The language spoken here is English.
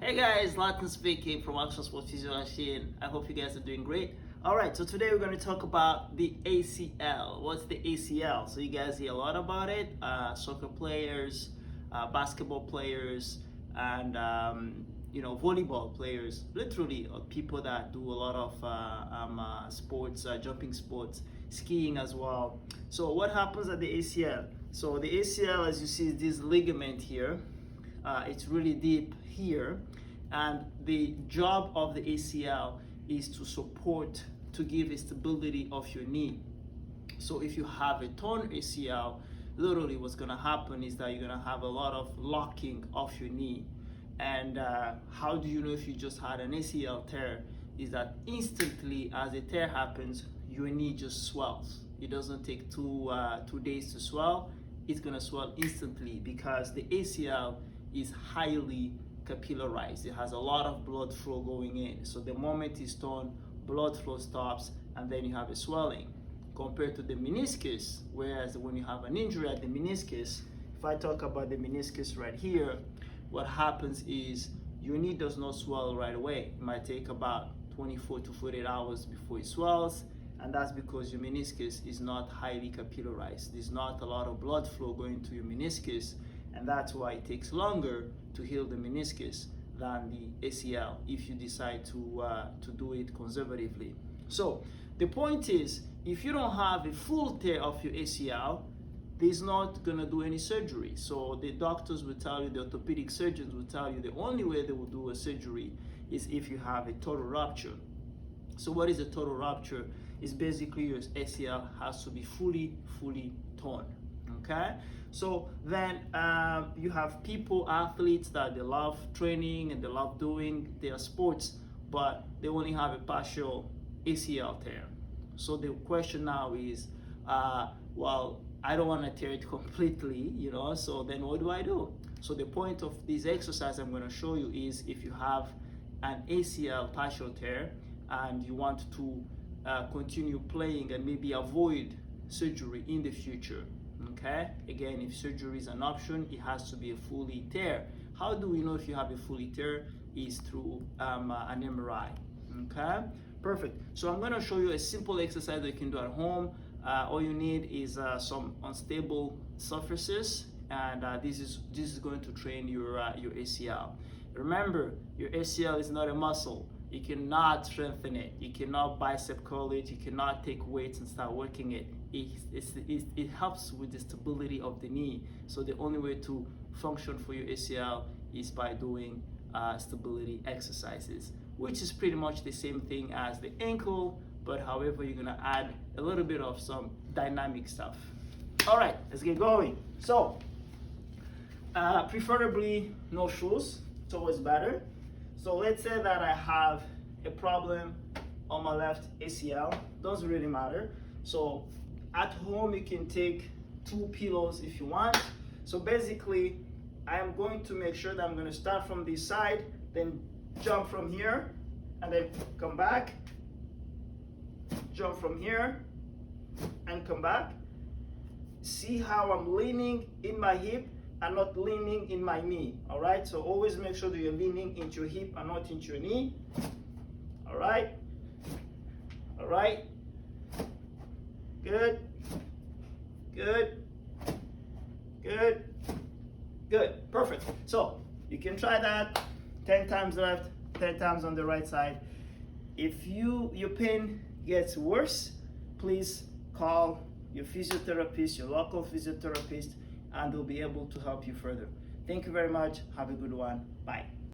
Hey guys, Latin speaking from Action Sports Physio and Shin. I hope you guys are doing great. Alright, so today we're going to talk about the ACL. What's the ACL? So you guys hear a lot about it. Soccer players, basketball players, and volleyball players. Literally, people that do a lot of sports, jumping sports, skiing as well. So what happens at the ACL? So the ACL, as you see, is this ligament here. It's really deep here, and the job of the ACL is to support, to give a stability of your knee. So if you have a torn ACL, literally what's going to happen is that you're going to have a lot of locking of your knee. And how do you know if you just had an ACL tear? Is that instantly as a tear happens, your knee just swells. It doesn't take two days to swell. It's going to swell instantly because the ACL is highly capillarized. It has a lot of blood flow going in. So the moment it's torn, blood flow stops, and then you have a swelling. Compared to the meniscus, whereas when you have an injury at the meniscus, if I talk about the meniscus right here, what happens is your knee does not swell right away. It might take about 24 to 48 hours before it swells, and that's because your meniscus is not highly capillarized. There's not a lot of blood flow going to your meniscus, and that's why it takes longer to heal the meniscus than the ACL if you decide to do it conservatively. So the point is, if you don't have a full tear of your ACL, there's not gonna do any surgery. So the doctors will tell you, the orthopedic surgeons will tell you the only way they will do a surgery is if you have a total rupture. So what is a total rupture? It's basically your ACL has to be fully torn. Okay, so then you have athletes that they love training and they love doing their sports, but they only have a partial ACL tear. So the question now is, well, I don't want to tear it completely, so then what do I do? So the point of this exercise I'm going to show you is, if you have an ACL partial tear and you want to continue playing and maybe avoid surgery in the future. Okay, again, if surgery is an option, it has to be a fully tear. How do we know if you have a fully tear? Is through an MRI. Okay, perfect. So I'm going to show you a simple exercise that you can do at home. All you need is some unstable surfaces, and this is going to train your ACL. Remember, your ACL is not a muscle. You cannot strengthen it. You cannot bicep curl it. You cannot take weights and start working it. It helps with the stability of the knee. So the only way to function for your ACL is by doing stability exercises, which is pretty much the same thing as the ankle, but however, you're gonna add a little bit of some dynamic stuff. All right, let's get going. So preferably no shoes. It's always better. So let's say that I have a problem on my left ACL. Doesn't really matter. So at home, you can take 2 pillows if you want. So basically, I am going to make sure that I'm going to start from this side, then jump from here, and then come back, jump from here, and come back. See how I'm leaning in my hip and not leaning in my knee. All right, so always make sure that you're leaning into your hip and not into your knee. All right, good, perfect. So you can try that 10 times left, 10 times on the right side. If your pain gets worse, please call your physiotherapist, your local physiotherapist, and they'll be able to help you further. Thank you very much. Have a good one. Bye.